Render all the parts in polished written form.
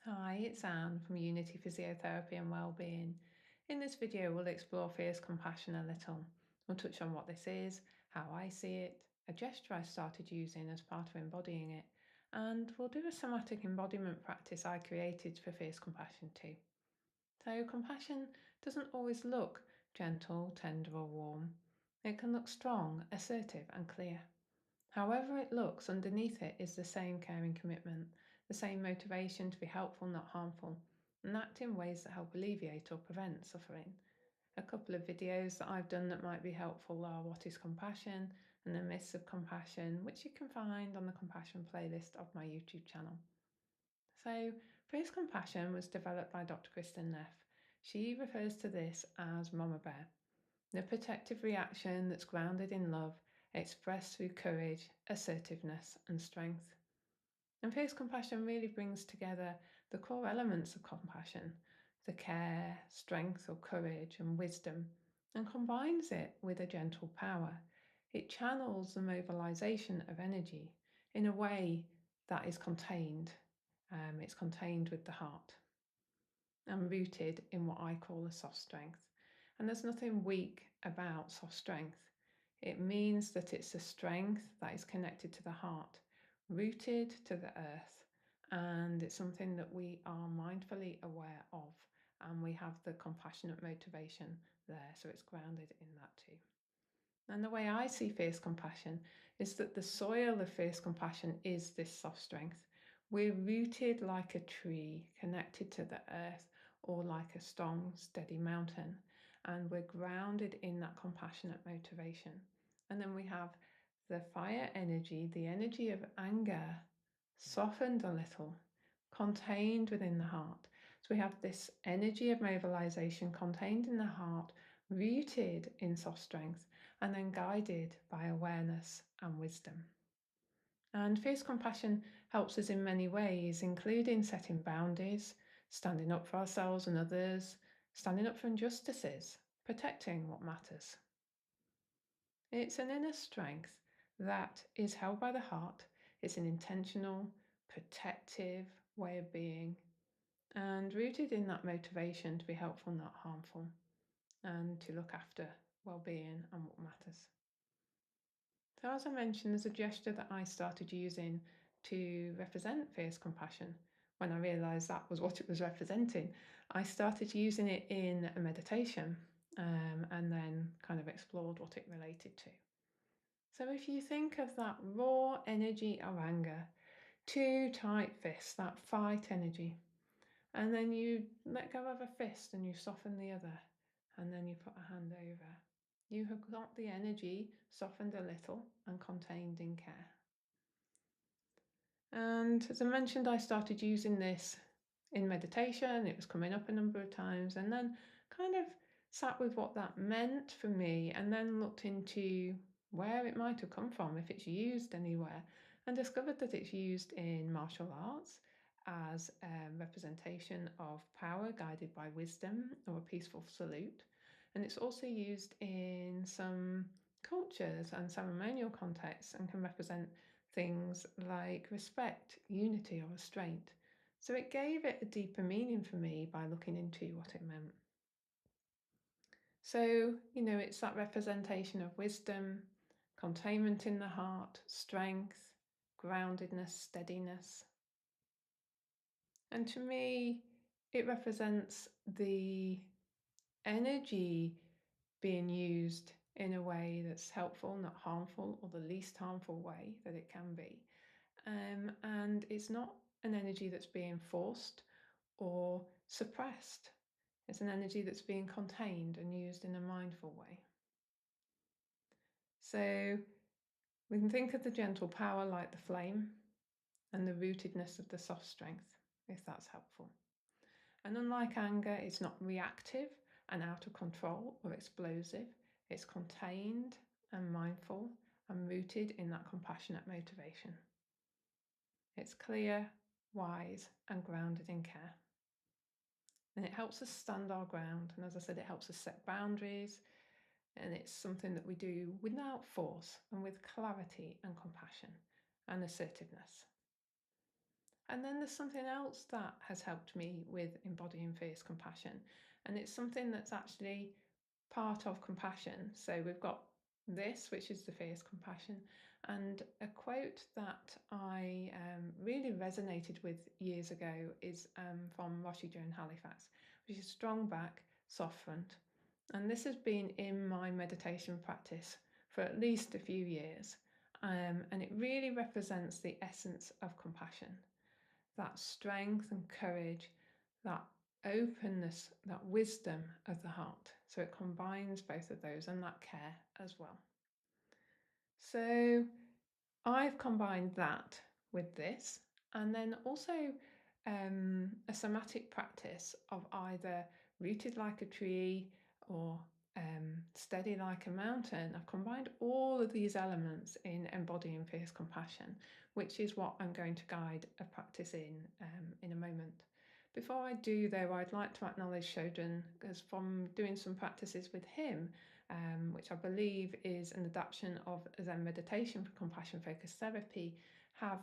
Hi, it's Anne from Unity Physiotherapy and Wellbeing. In this video, we'll explore fierce compassion a little. We'll touch on what this is, how I see it, a gesture I started using as part of embodying it, and we'll do a somatic embodiment practice I created for fierce compassion too. So, compassion doesn't always look gentle, tender, or warm. It can look strong, assertive, and clear. However it looks, underneath it is the same caring commitment, the same motivation to be helpful, not harmful, and act in ways that help alleviate or prevent suffering. A couple of videos that I've done that might be helpful are What is Compassion and The Myths of Compassion, which you can find on the Compassion playlist of my YouTube channel. So, First Compassion was developed by Dr. Kristen Neff. She refers to this as Mama Bear, the protective reaction that's grounded in love, expressed through courage, assertiveness, and strength. And fierce compassion really brings together the core elements of compassion, the care, strength, or courage, and wisdom, and combines it with a gentle power. It channels the mobilization of energy in a way that is contained. It's contained with the heart and rooted in what I call a soft strength. And there's nothing weak about soft strength. It means that it's a strength that is connected to the heart, rooted to the earth, and it's something that we are mindfully aware of. And we have the compassionate motivation there, so it's grounded in that too. And the way I see fierce compassion is that the soil of fierce compassion is this soft strength. We're rooted like a tree connected to the earth, or like a strong, steady mountain, and we're grounded in that compassionate motivation. And then we have the fire energy, the energy of anger, softened a little, contained within the heart. So we have this energy of mobilization contained in the heart, rooted in soft strength, and then guided by awareness and wisdom. And fierce compassion helps us in many ways, including setting boundaries, standing up for ourselves and others, standing up for injustices, protecting what matters. It's an inner strength that is held by the heart. It's an intentional, protective way of being, and rooted in that motivation to be helpful, not harmful, and to look after well-being and what matters. So as I mentioned, there's a gesture that I started using to represent fierce compassion. When I realized that was what it was representing, I started using it in a meditation, and then kind of explored what it related to. So if you think of that raw energy of anger, two tight fists, that fight energy, and then you let go of a fist and you soften the other, and then you put a hand over. You have got the energy softened a little and contained in care. And as I mentioned, I started using this in meditation. It was coming up a number of times, and then kind of sat with what that meant for me, and then looked into where it might have come from, if it's used anywhere, and discovered that it's used in martial arts as a representation of power guided by wisdom, or a peaceful salute. And it's also used in some cultures and ceremonial contexts and can represent things like respect, unity, or restraint. So it gave it a deeper meaning for me by looking into what it meant. So, it's that representation of wisdom, containment in the heart, strength, groundedness, steadiness. And to me, it represents the energy being used in a way that's helpful, not harmful, or the least harmful way that it can be. And it's not an energy that's being forced or suppressed. It's an energy that's being contained and used in a mindful way. So we can think of the gentle power like the flame, and the rootedness of the soft strength, if that's helpful. And unlike anger, it's not reactive and out of control or explosive. It's contained and mindful and rooted in that compassionate motivation. It's clear, wise, and grounded in care. And it helps us stand our ground. And as I said, it helps us set boundaries. And it's something that we do without force and with clarity and compassion and assertiveness. And then there's something else that has helped me with embodying fierce compassion. And it's something that's actually part of compassion. So we've got this, which is the fierce compassion, and a quote that I really resonated with years ago is from Roshi Joan Halifax, which is strong back, soft front. And this has been in my meditation practice for at least a few years. And it really represents the essence of compassion, that strength and courage, that openness, that wisdom of the heart. So it combines both of those and that care as well. So I've combined that with this, and then also a somatic practice of either rooted like a tree or steady like a mountain. I've combined all of these elements in embodying fierce compassion, which is what I'm going to guide a practice in a moment. Before I do, though, I'd like to acknowledge Shodran, because from doing some practices with him, which I believe is an adaptation of Zen meditation for compassion focused therapy, have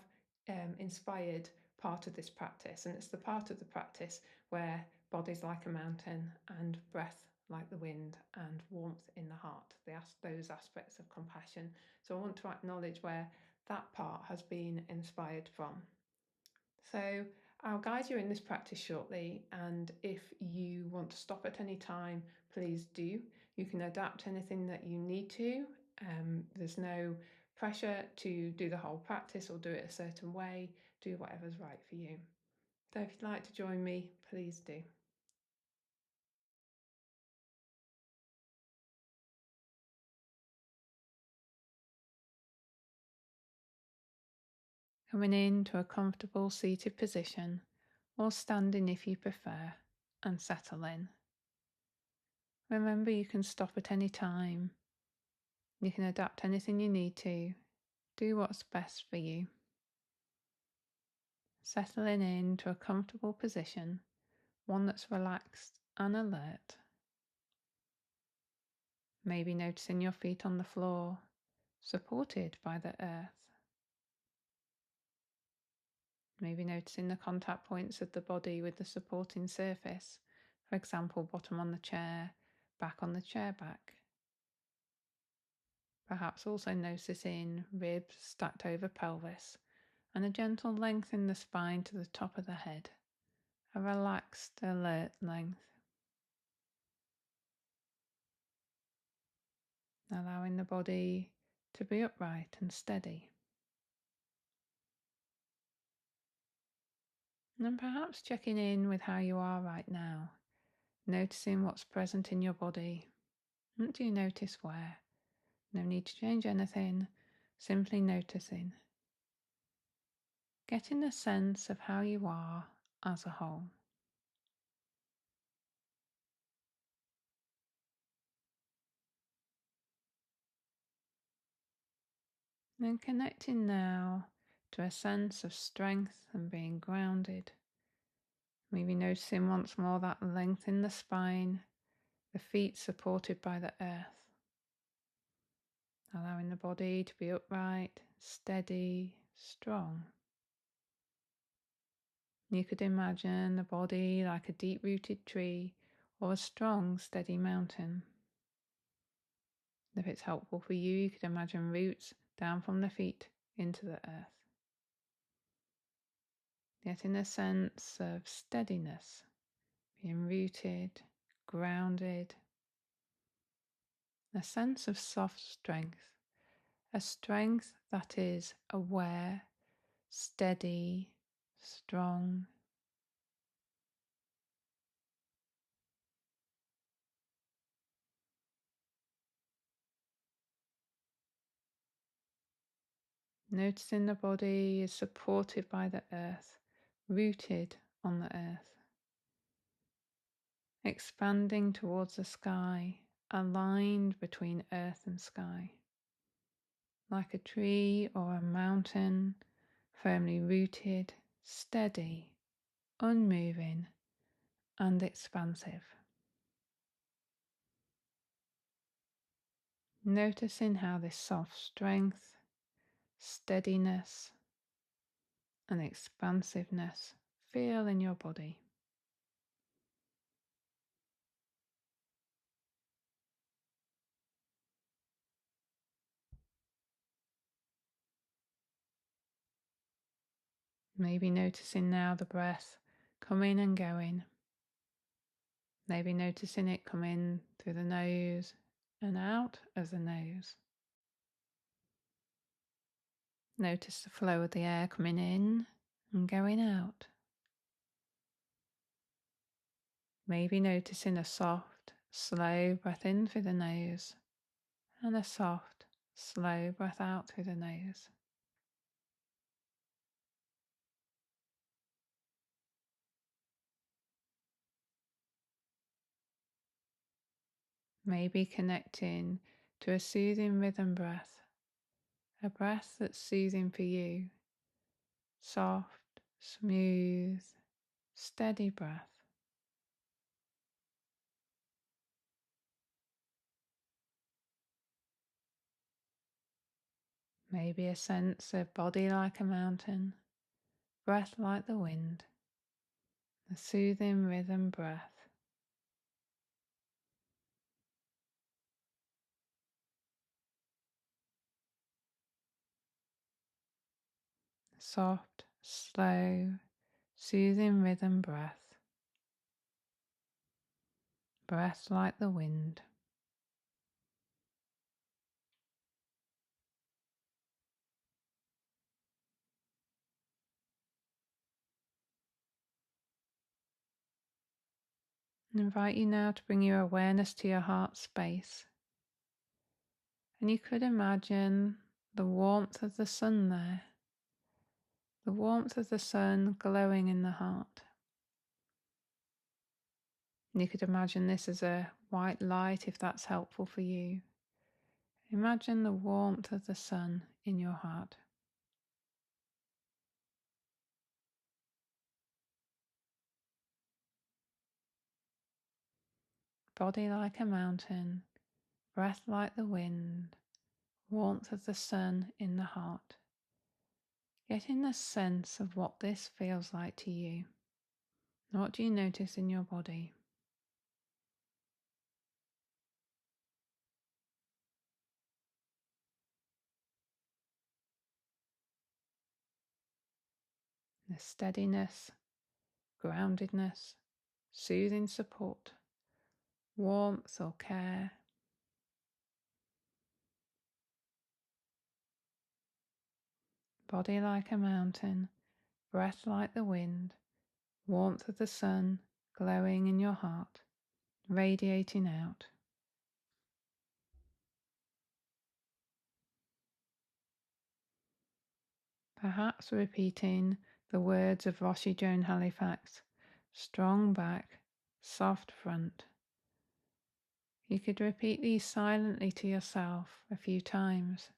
inspired part of this practice. And it's the part of the practice where body's like a mountain and breath like the wind and warmth in the heart, those aspects of compassion. So I want to acknowledge where that part has been inspired from. So I'll guide you in this practice shortly, and if you want to stop at any time, please do. You can adapt anything that you need to. There's no pressure to do the whole practice or do it a certain way. Do whatever's right for you. So if you'd like to join me, please do. Coming into a comfortable seated position, or standing if you prefer, and settle in. Remember, you can stop at any time. You can adapt anything you need to. Do what's best for you. Settling into a comfortable position, one that's relaxed and alert. Maybe noticing your feet on the floor, supported by the earth. Maybe noticing the contact points of the body with the supporting surface, for example, bottom on the chair, back on the chair back. Perhaps also noticing ribs stacked over pelvis and a gentle length in the spine to the top of the head, a relaxed, alert length. Allowing the body to be upright and steady. And perhaps checking in with how you are right now, noticing what's present in your body. What do you notice where? No need to change anything, simply noticing. Getting a sense of how you are as a whole. And connecting now to a sense of strength and being grounded. Maybe noticing once more that length in the spine, the feet supported by the earth. Allowing the body to be upright, steady, strong. You could imagine the body like a deep-rooted tree or a strong, steady mountain. If it's helpful for you, you could imagine roots down from the feet into the earth. Getting a sense of steadiness, being rooted, grounded. A sense of soft strength, a strength that is aware, steady, strong. Noticing the body is supported by the earth, rooted on the earth. Expanding towards the sky, aligned between earth and sky. Like a tree or a mountain, firmly rooted, steady, unmoving, and expansive. Noticing how this soft strength, steadiness, and expansiveness feel in your body. Maybe noticing now the breath coming and going. Maybe noticing it come in through the nose and out of the nose. Notice the flow of the air coming in and going out. Maybe noticing a soft, slow breath in through the nose and a soft, slow breath out through the nose. Maybe connecting to a soothing rhythm breath, a breath that's soothing for you. Soft, smooth, steady breath. Maybe a sense of body like a mountain, breath like the wind, a soothing rhythm breath. Soft, slow, soothing rhythm breath. Breath like the wind. I invite you now to bring your awareness to your heart space. And you could imagine the warmth of the sun there, the warmth of the sun glowing in the heart. And you could imagine this as a white light if that's helpful for you. Imagine the warmth of the sun in your heart. Body like a mountain, breath like the wind, warmth of the sun in the heart. Getting the sense of what this feels like to you. What do you notice in your body? The steadiness, groundedness, soothing support, warmth or care. Body like a mountain, breath like the wind, warmth of the sun glowing in your heart, radiating out. Perhaps repeating the words of Roshi Joan Halifax, strong back, soft front. You could repeat these silently to yourself a few times.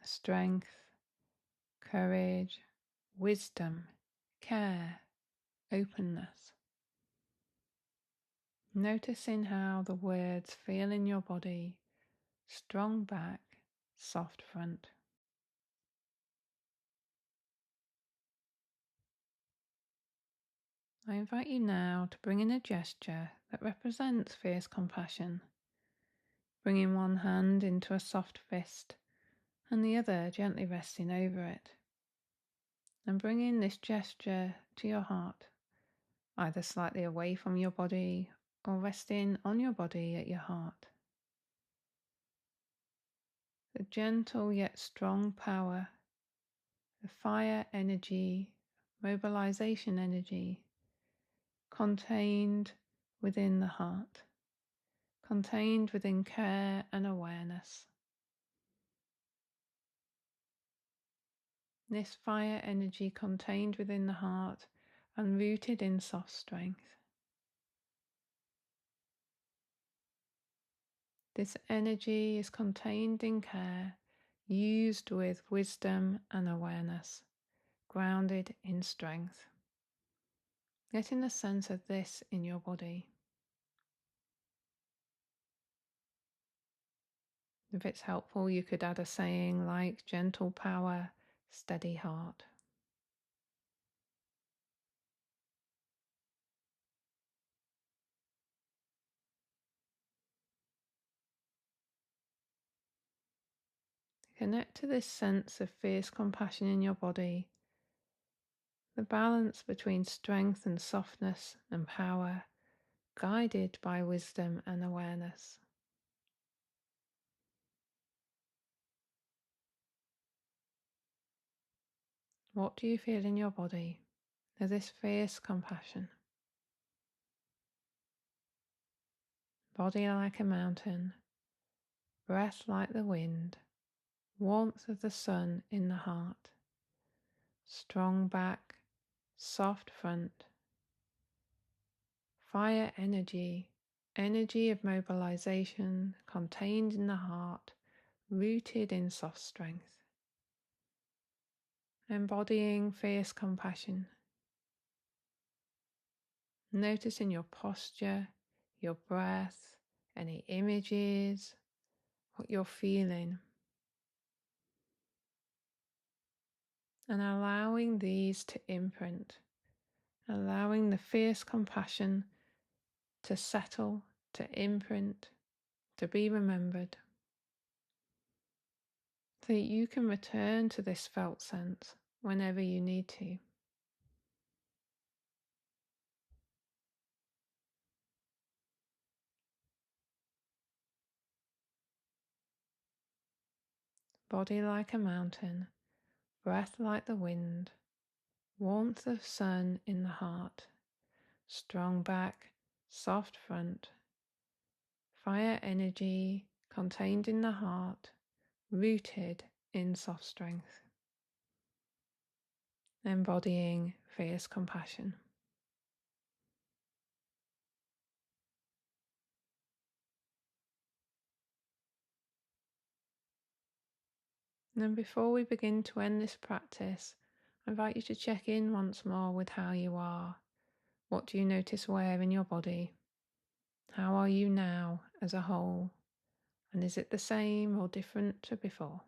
Strength, courage, wisdom, care, openness. Noticing how the words feel in your body, strong back, soft front. I invite you now to bring in a gesture that represents fierce compassion. Bringing one hand into a soft fist and the other gently resting over it. And bringing this gesture to your heart, either slightly away from your body or resting on your body at your heart. The gentle yet strong power, the fire energy, mobilization energy, contained within the heart, contained within care and awareness. This fire energy contained within the heart and rooted in soft strength. This energy is contained in care, used with wisdom and awareness, grounded in strength. Getting a sense of this in your body. If it's helpful, you could add a saying like gentle power, steady heart. Connect to this sense of fierce compassion in your body, the balance between strength and softness and power, guided by wisdom and awareness. What do you feel in your body? There's this fierce compassion. Body like a mountain, breath like the wind, warmth of the sun in the heart, strong back, soft front, fire energy, energy of mobilization contained in the heart, rooted in soft strength. Embodying fierce compassion. Noticing your posture, your breath, any images, what you're feeling. And allowing these to imprint, allowing the fierce compassion to settle, to imprint, to be remembered, so that you can return to this felt sense whenever you need to. Body like a mountain, breath like the wind, warmth of sun in the heart, strong back, soft front, fire energy contained in the heart, rooted in soft strength. Embodying fierce compassion. And then before we begin to end this practice, I invite you to check in once more with how you are. What do you notice where in your body? How are you now as a whole? And is it the same or different to before?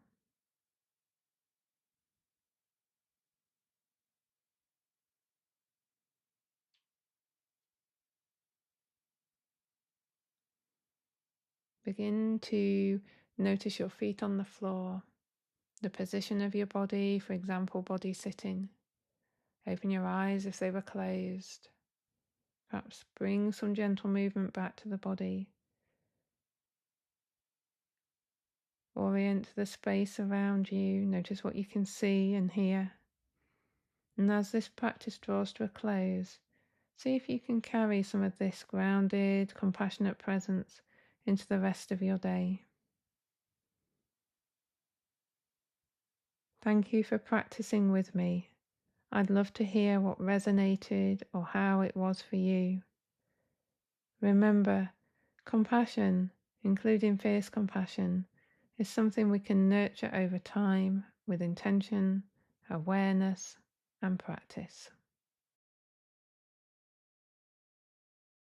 Begin to notice your feet on the floor, the position of your body, for example, body sitting. Open your eyes if they were closed. Perhaps bring some gentle movement back to the body. Orient the space around you. Notice what you can see and hear. And as this practice draws to a close, see if you can carry some of this grounded, compassionate presence into the rest of your day. Thank you for practicing with me. I'd love to hear what resonated or how it was for you. Remember, compassion, including fierce compassion, is something we can nurture over time with intention, awareness, and practice.